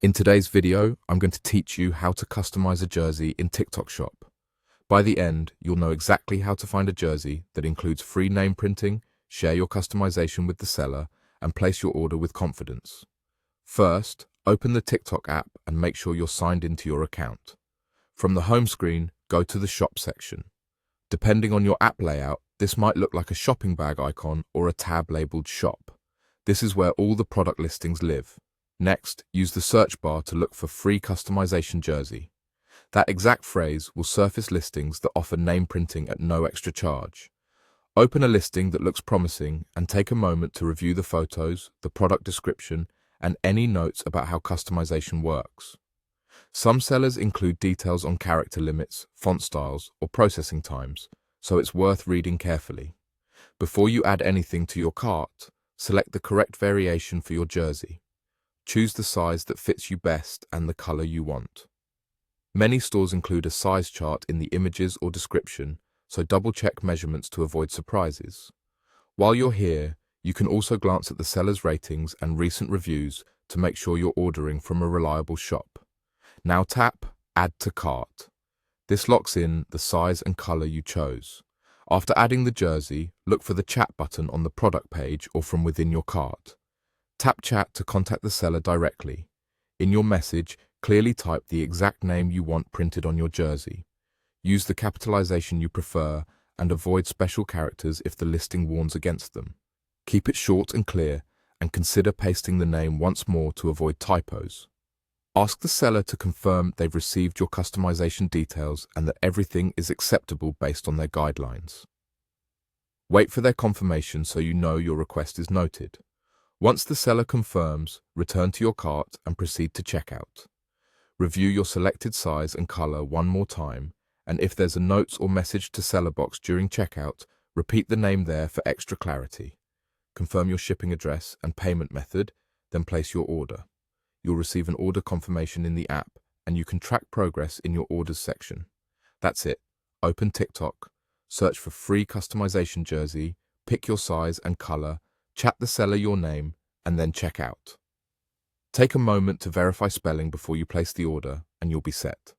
In today's video, I'm going to teach you how to customize a jersey in TikTok Shop. By the end, you'll know exactly how to find a jersey that includes free name printing, share your customization with the seller, and place your order with confidence. First, open the TikTok app and make sure you're signed into your account. From the home screen, go to the Shop section. Depending on your app layout, this might look like a shopping bag icon or a tab labeled Shop. This is where all the product listings live. Next, use the search bar to look for free customization jersey. That exact phrase will surface listings that offer name printing at no extra charge. Open a listing that looks promising and take a moment to review the photos, the product description, and any notes about how customization works. Some sellers include details on character limits, font styles, or processing times, so it's worth reading carefully. Before you add anything to your cart, select the correct variation for your jersey. Choose the size that fits you best and the color you want. Many stores include a size chart in the images or description, so double-check measurements to avoid surprises. While you're here, you can also glance at the seller's ratings and recent reviews to make sure you're ordering from a reliable shop. Now tap Add to Cart. This locks in the size and color you chose. After adding the jersey, look for the chat button on the product page or from within your cart. Tap Chat to contact the seller directly. In your message, clearly type the exact name you want printed on your jersey. Use the capitalization you prefer and avoid special characters if the listing warns against them. Keep it short and clear, and consider pasting the name once more to avoid typos. Ask the seller to confirm they've received your customization details and that everything is acceptable based on their guidelines. Wait for their confirmation so you know your request is noted. Once the seller confirms, return to your cart and proceed to checkout. Review your selected size and color one more time, and if there's a notes or message to seller box during checkout, repeat the name there for extra clarity. Confirm your shipping address and payment method, then place your order. You'll receive an order confirmation in the app, and you can track progress in your orders section. That's it. Open TikTok, search for free customization jersey, pick your size and color, chat the seller your name, and then check out. Take a moment to verify spelling before you place the order, and you'll be set.